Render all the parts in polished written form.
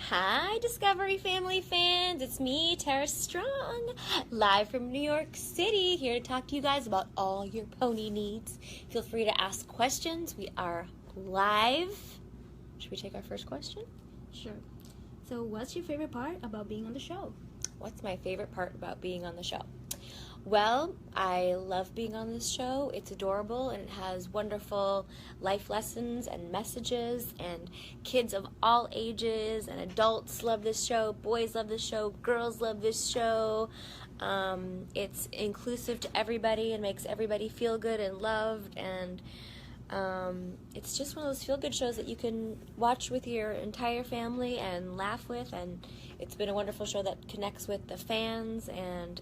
Hi, Discovery Family fans. It's me, Tara Strong, live from New York City, here to talk to you guys about all your pony needs. Feel free to ask questions. We are live. Should we take our first question? Sure. So what's your favorite part about being on the show? What's my favorite part about being on the show? Well, I love being on this show. It's adorable and it has wonderful life lessons and messages, and kids of all ages and adults love this show. Boys love this show. Girls love this show. It's inclusive to everybody and makes everybody feel good and loved, and it's just one of those feel-good shows that you can watch with your entire family and laugh with, and it's been a wonderful show that connects with the fans, and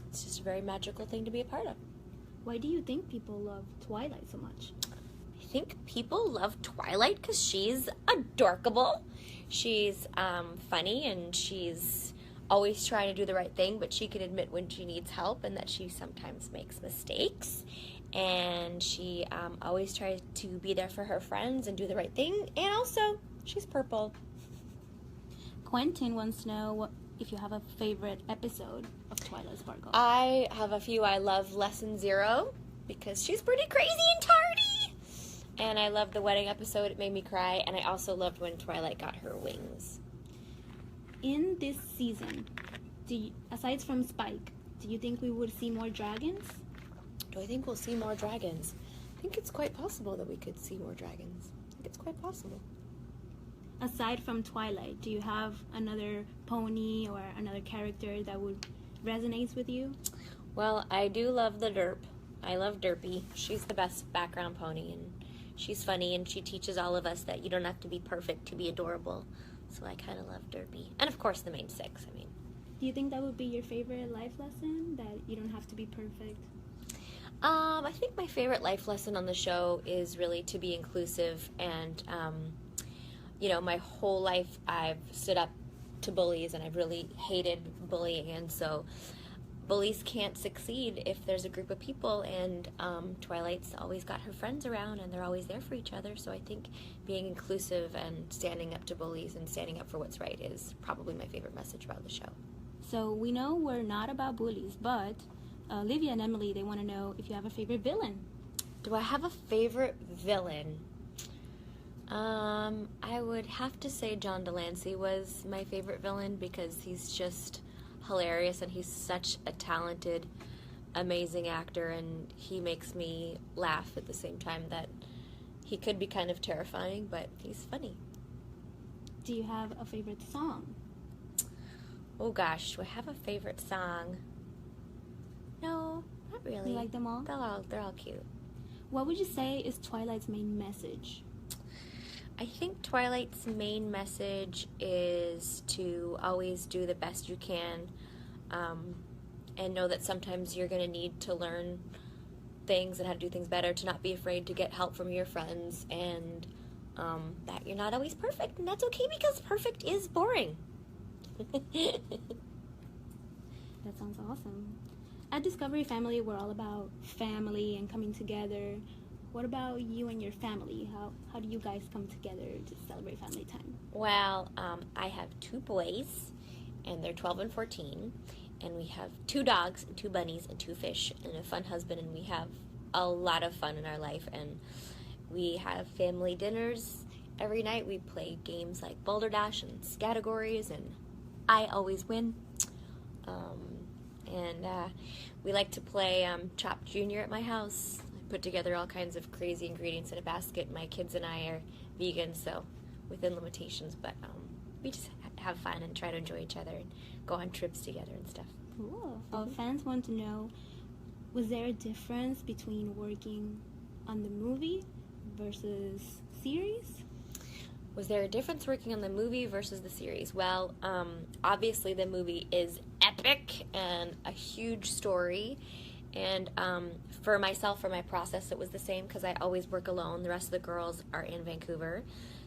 it's just a very magical thing to be a part of. Why do you think people love Twilight so much? I think people love Twilight because she's adorkable. She's funny, and she's always trying to do the right thing, but she can admit when she needs help and that she sometimes makes mistakes. And she always tries to be there for her friends and do the right thing. And also, she's purple. Quentin wants to know if you have a favorite episode of Twilight Sparkle. I have a few. I love Lesson 0 because she's pretty crazy and tardy. And I love the wedding episode. It made me cry. And I also loved when Twilight got her wings. In this season, aside from Spike, do you think we would see more dragons? Do I think we'll see more dragons? I think it's quite possible that we could see more dragons. I think it's quite possible. Aside from Twilight, do you have another pony or another character that would resonate with you? Well, I do love the Derp. I love Derpy. She's the best background pony, and she's funny, and she teaches all of us that you don't have to be perfect to be adorable. So I kind of love Derpy. And of course the main 6, Do you think that would be your favorite life lesson, that you don't have to be perfect? I think my favorite life lesson on the show is really to be inclusive, and my whole life I've stood up to bullies, and I've really hated bullying, and so bullies can't succeed if there's a group of people, and Twilight's always got her friends around, and they're always there for each other. So I think being inclusive and standing up to bullies and standing up for what's right is probably my favorite message about the show. So we know we're not about bullies, but Olivia and Emily, they want to know if you have a favorite villain. Do I have a favorite villain? I would have to say John Delancey was my favorite villain because he's just hilarious, and he's such a talented, amazing actor, and he makes me laugh at the same time that he could be kind of terrifying, but he's funny. Do you have a favorite song? Oh gosh, do I have a favorite song? No, not really. You like them all? They're all cute. What would you say is Twilight's main message? I think Twilight's main message is to always do the best you can, and know that sometimes you're going to need to learn things and how to do things better, to not be afraid to get help from your friends, and that you're not always perfect, and that's okay because perfect is boring. That sounds awesome. At Discovery Family, we're all about family and coming together. What about you and your family? How do you guys come together to celebrate family time? Well, I have 2 boys, and they're 12 and 14, and we have 2 dogs and 2 bunnies and 2 fish and a fun husband, and we have a lot of fun in our life, and we have family dinners every night. We play games like Boulder Dash and Scattergories, and I always win. We like to play Chopped Junior at my house. Put together all kinds of crazy ingredients in a basket. My kids and I are vegan, so within limitations, but we just have fun and try to enjoy each other and go on trips together and stuff. Cool. Our fans want to know, was there a difference between working on the movie versus series? Was there a difference working on the movie versus the series? Well, obviously the movie is epic and a huge story. And for myself, for my process, it was the same because I always work alone. The rest of the girls are in Vancouver.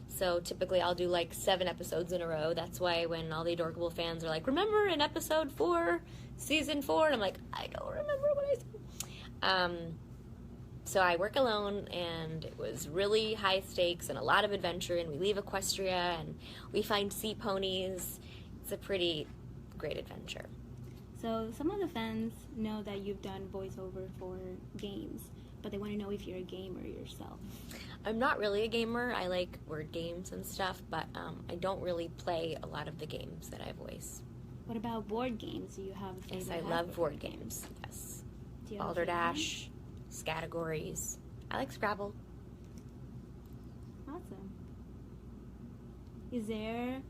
So typically I'll do like 7 episodes in a row. That's why when all the Adorkable fans are like, remember in episode 4, season 4? And I'm like, I don't remember what I said. So I work alone, and it was really high stakes and a lot of adventure, and we leave Equestria, and we find sea ponies. It's a pretty great adventure. So some of the fans know that you've done voiceover for games, but they want to know if you're a gamer yourself. I'm not really a gamer. I like word games and stuff, but I don't really play a lot of the games that I voice. What about board games? Do you have a favorite? Yes, I love board games. Yes. Do you have a favorite Balderdash, Categories. I like Scrabble. one? Awesome. Is there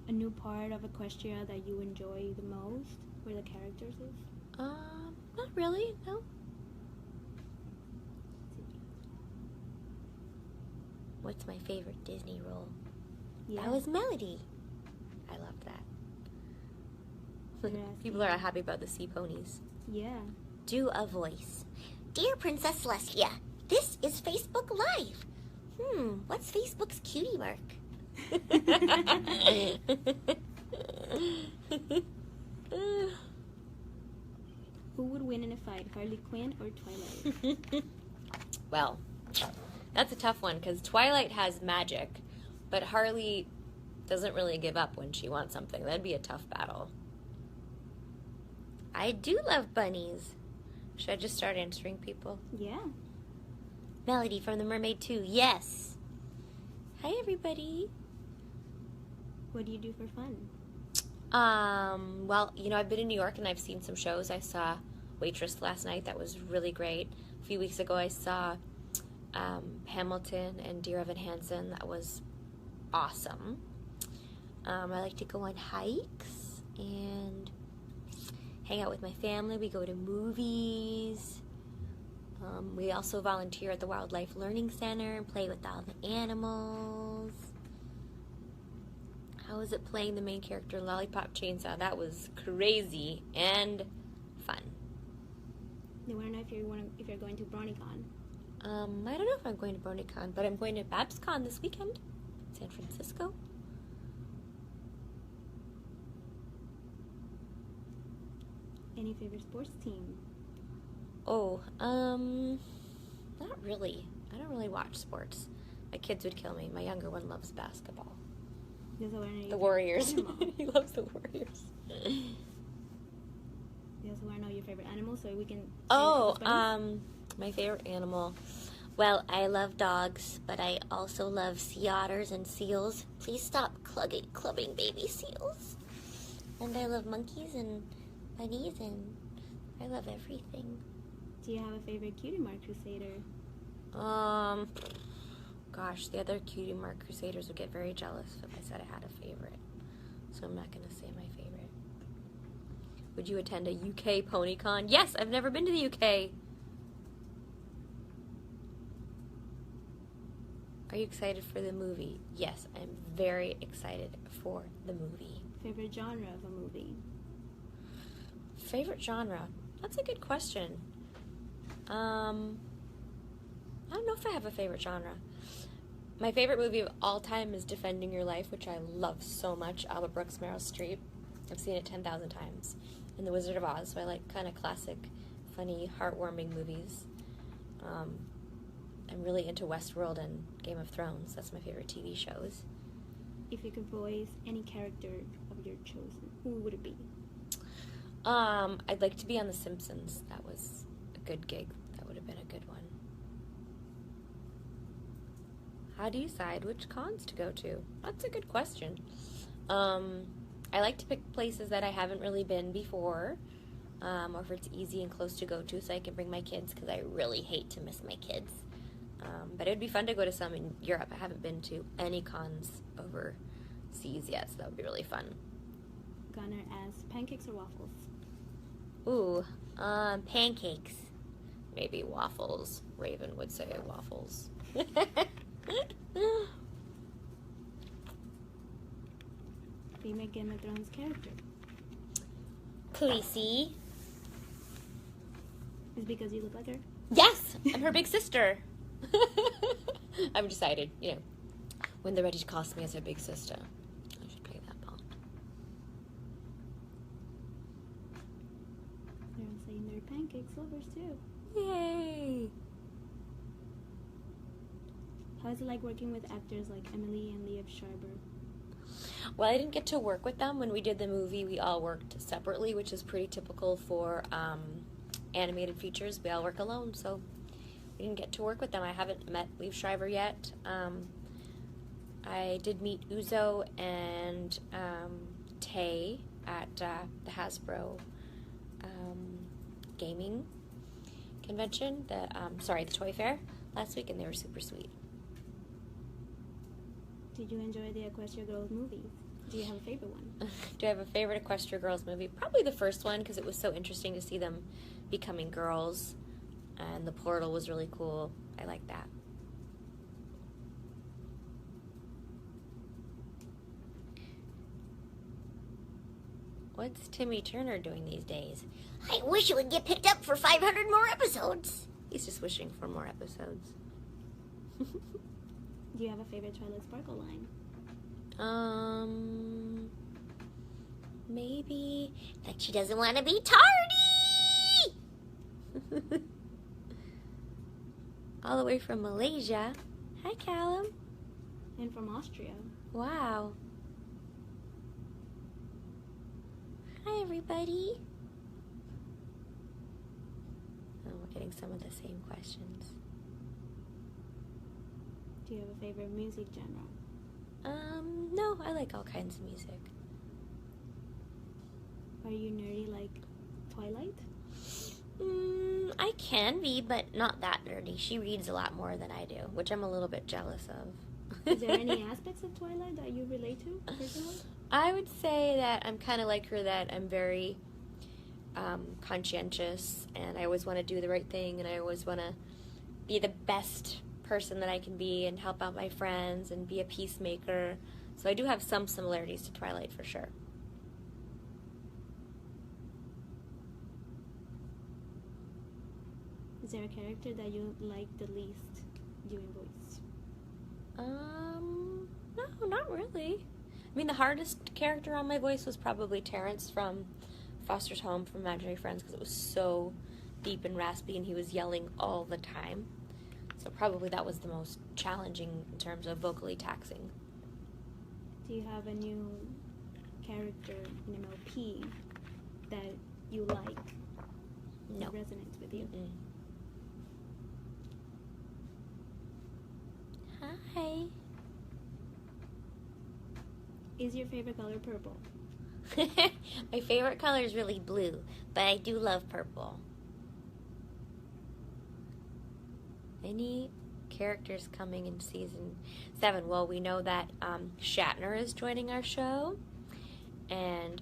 a new part of Equestria that you enjoy the most, where the characters is? Not really, no. What's my favorite Disney role? Yeah. That was Melody. I loved that. People are happy about the sea ponies. Yeah. Do a voice. Dear Princess Celestia, this is Facebook Live. What's Facebook's cutie mark? Who would win in a fight, Harley Quinn or Twilight? Well, that's a tough one because Twilight has magic, but Harley doesn't really give up when she wants something. That'd be a tough battle. I do love bunnies. Should I just start answering people? Yeah. Melody from The Mermaid 2, yes. Hi, everybody. What do you do for fun? Well, I've been in New York and I've seen some shows. I saw Waitress last night. That was really great. A few weeks ago, I saw Hamilton and Dear Evan Hansen. That was awesome. I like to go on hikes and hang out with my family. We go to movies. We also volunteer at the Wildlife Learning Center and play with all the animals. How was it playing the main character, Lollipop Chainsaw? That was crazy and fun. They want to know if you're going to BronyCon. I don't know if I'm going to BronyCon, but I'm going to BabsCon this weekend, San Francisco. Any favorite sports team? Oh, not really. I don't really watch sports. My kids would kill me. My younger one loves basketball. The Warriors. He loves the Warriors. You also want to know your favorite animal so we can... My favorite animal. Well, I love dogs, but I also love sea otters and seals. Please stop clubbing baby seals. And I love monkeys and bunnies, and I love everything. Do you have a favorite Cutie Mark Crusader? Gosh, the other Cutie Mark Crusaders would get very jealous if I said I had a favorite. So I'm not going to say my favorite. Would you attend a UK PonyCon? Yes, I've never been to the UK. Are you excited for the movie? Yes, I'm very excited for the movie. Favorite genre of a movie? Favorite genre? That's a good question. I don't know if I have a favorite genre. My favorite movie of all time is Defending Your Life, which I love so much. Albert Brooks, Meryl Streep. I've seen it 10,000 times. And The Wizard of Oz, so I like kind of classic, funny, heartwarming movies. I'm really into Westworld and Game of Thrones. That's my favorite TV shows. If you could voice any character of your chosen, who would it be? I'd like to be on The Simpsons. That was a good gig. That would have been a good one. How do you decide which cons to go to? That's a good question. I like to pick places that I haven't really been before, or if it's easy and close to go to so I can bring my kids, because I really hate to miss my kids. But it would be fun to go to some in Europe. I haven't been to any cons overseas yet, so that would be really fun. Gunnar asks, pancakes or waffles? Ooh, pancakes. Maybe waffles. Raven would say waffles. Favorite Game of Thrones character? Khaleesi. Is it because you look like her? Yes, I'm her big sister. I'm decided, when they're ready to cast me as her big sister, I should play that part. They're saying they're pancakes lovers too. Yay! How is it like working with actors like Emily and Liev Schreiber? Well, I didn't get to work with them. When we did the movie, we all worked separately, which is pretty typical for animated features. We all work alone, so we didn't get to work with them. I haven't met Liev Schreiber yet. I did meet Uzo and Tay at the Hasbro gaming convention, the toy fair last week, and they were super sweet. Did you enjoy the Equestria Girls movie? Do you have a favorite one? Do I have a favorite Equestria Girls movie? Probably the first one, because it was so interesting to see them becoming girls, and the portal was really cool. I like that. What's Timmy Turner doing these days? I wish it would get picked up for 500 more episodes. He's just wishing for more episodes. Do you have a favorite Twilight Sparkle line? Maybe that she doesn't want to be tardy. All the way from Malaysia. Hi, Callum. And from Austria. Wow. Hi, everybody. Oh, we're getting some of the same questions. Do you have a favorite music genre? No, I like all kinds of music. Are you nerdy like Twilight? I can be, but not that nerdy. She reads a lot more than I do, which I'm a little bit jealous of. Is there any aspects of Twilight that you relate to personally? I would say that I'm kind of like her, that I'm very conscientious, and I always want to do the right thing, and I always want to be the best person that I can be and help out my friends and be a peacemaker. So I do have some similarities to Twilight for sure. Is there a character that you like the least doing voice? No, not really. I mean, the hardest character on my voice was probably Terrence from Foster's Home from Imaginary Friends, because it was so deep and raspy and he was yelling all the time. So probably that was the most challenging in terms of vocally taxing. Do you have a new character in MLP that you like? No. That resonates with you? Mm-mm. Hi. Is your favorite color purple? My favorite color is really blue, but I do love purple. Any characters coming in season 7? Well, we know that Shatner is joining our show, and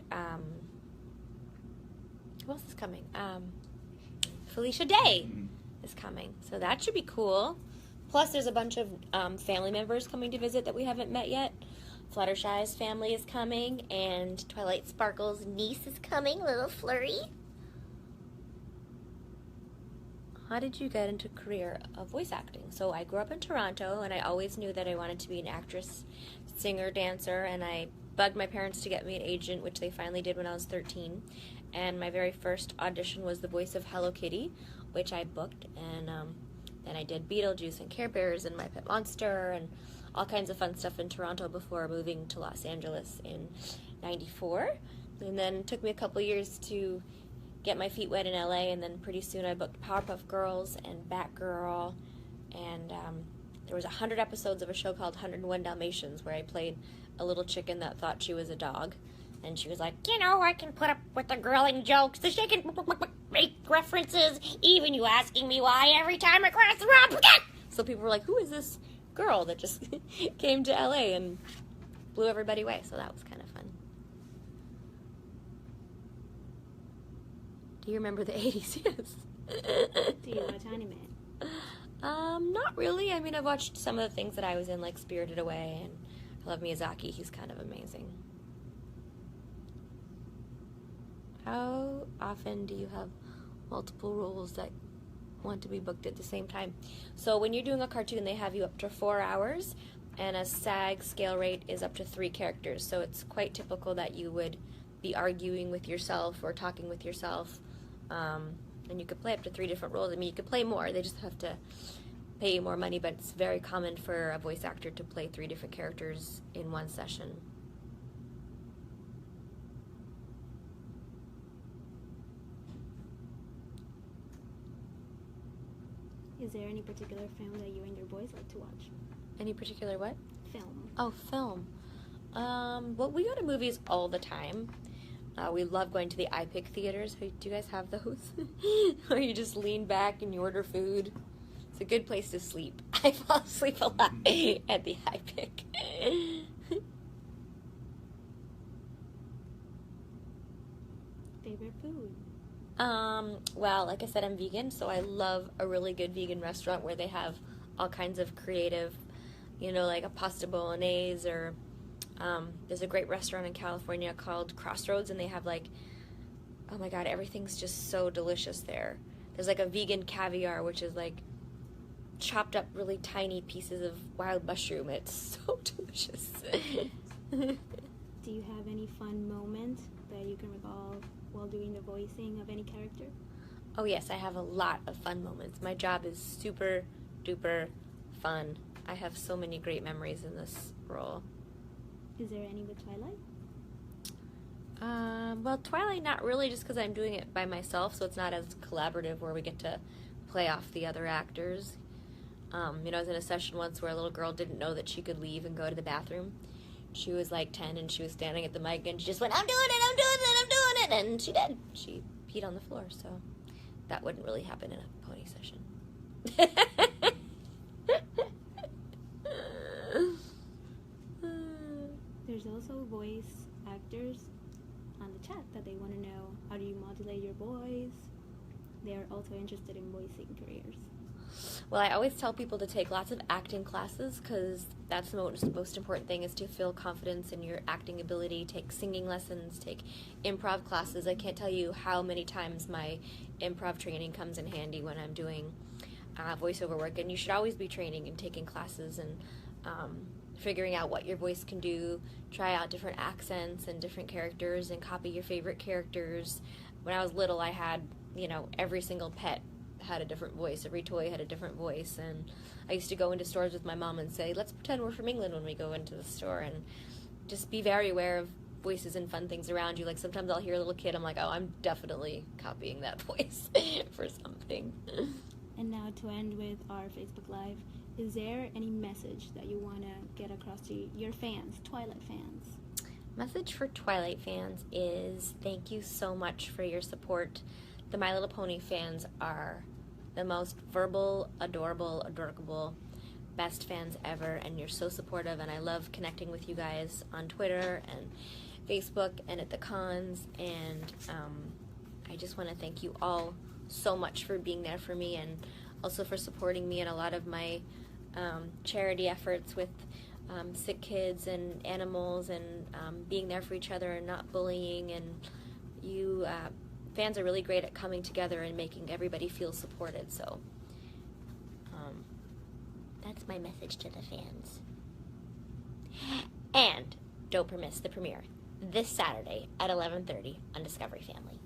who else is coming? Felicia Day is coming, so that should be cool. Plus, there's a bunch of family members coming to visit that we haven't met yet. Fluttershy's family is coming, and Twilight Sparkle's niece is coming, little Flurry. How did you get into a career of voice acting? So I grew up in Toronto, and I always knew that I wanted to be an actress, singer, dancer, and I bugged my parents to get me an agent, which they finally did when I was 13. And my very first audition was the voice of Hello Kitty, which I booked, and then I did Beetlejuice and Care Bears and My Pet Monster and all kinds of fun stuff in Toronto before moving to Los Angeles in '94. And then it took me a couple years to get my feet wet in LA, and then pretty soon I booked Powerpuff Girls and Batgirl, and there was 100 episodes of a show called 101 Dalmatians where I played a little chicken that thought she was a dog. And she was like, you know, I can put up with the grilling jokes, the she can make references, even you asking me why every time I cross the road. So people were like, who is this girl that just came to LA and blew everybody away? So that was kind of fun. Do you remember the 80s? Yes. Do you watch anime? Not really. I mean, I've watched some of the things that I was in, like Spirited Away, and I love Miyazaki. He's kind of amazing. How often do you have multiple roles that want to be booked at the same time? So when you're doing a cartoon, they have you up to 4 hours, and a SAG scale rate is up to 3 characters. So it's quite typical that you would be arguing with yourself or talking with yourself, and you could play up to 3 different roles. I mean, you could play more. They pay you more money, but it's very common for a voice actor to play 3 different characters in one session. Is there any particular film that you and your boys like to watch? Any particular what? Film. Oh, film. Well, we go to movies all the time. We love going to the iPic theaters. Do you guys have those? Where you just lean back and you order food. It's a good place to sleep. I fall asleep a lot at the iPic. Favorite food? Well, like I said, I'm vegan, so I love a really good vegan restaurant where they have all kinds of creative, like a pasta bolognese, or there's a great restaurant in California called Crossroads, and they have oh my god, everything's just so delicious there. There's a vegan caviar, which is chopped up really tiny pieces of wild mushroom. It's so delicious. Do you have any fun moment that you can recall while doing the voicing of any character? Oh yes, I have a lot of fun moments. My job is super duper fun. I have so many great memories in this role. Is there any with Twilight? Well, Twilight, not really, just because I'm doing it by myself, so it's not as collaborative where we get to play off the other actors. I was in a session once where a little girl didn't know that she could leave and go to the bathroom. She was 10, and she was standing at the mic, and she just went, I'm doing it, I'm doing it, I'm doing it, and she did. She peed on the floor, so that wouldn't really happen in a pony session. There's also voice actors on the chat that they want to know, how do you modulate your voice? They're also interested in voicing careers. Well, I always tell people to take lots of acting classes, because that's the most important thing, is to feel confidence in your acting ability. Take singing lessons, take improv classes. I can't tell you how many times my improv training comes in handy when I'm doing voiceover work. And you should always be training and taking classes and figuring out what your voice can do. Try out different accents and different characters and copy your favorite characters. When I was little, I had, every single pet had a different voice. Every toy had a different voice, and I used to go into stores with my mom and say, let's pretend we're from England when we go into the store, and just be very aware of voices and fun things around you. Sometimes I'll hear a little kid, I'm like, oh, I'm definitely copying that voice for something. And now to end with our Facebook Live, is there any message that you want to get across to your fans, Twilight fans? Message for Twilight fans is thank you so much for your support. The My Little Pony fans are the most verbal, adorable, best fans ever, and you're so supportive, and I love connecting with you guys on Twitter and Facebook and at the cons, and I just want to thank you all so much for being there for me, and also for supporting me in a lot of my charity efforts with sick kids and animals, and being there for each other and not bullying, and you fans are really great at coming together and making everybody feel supported, so that's my message to the fans. And don't miss the premiere this Saturday at 11:30 on Discovery Family.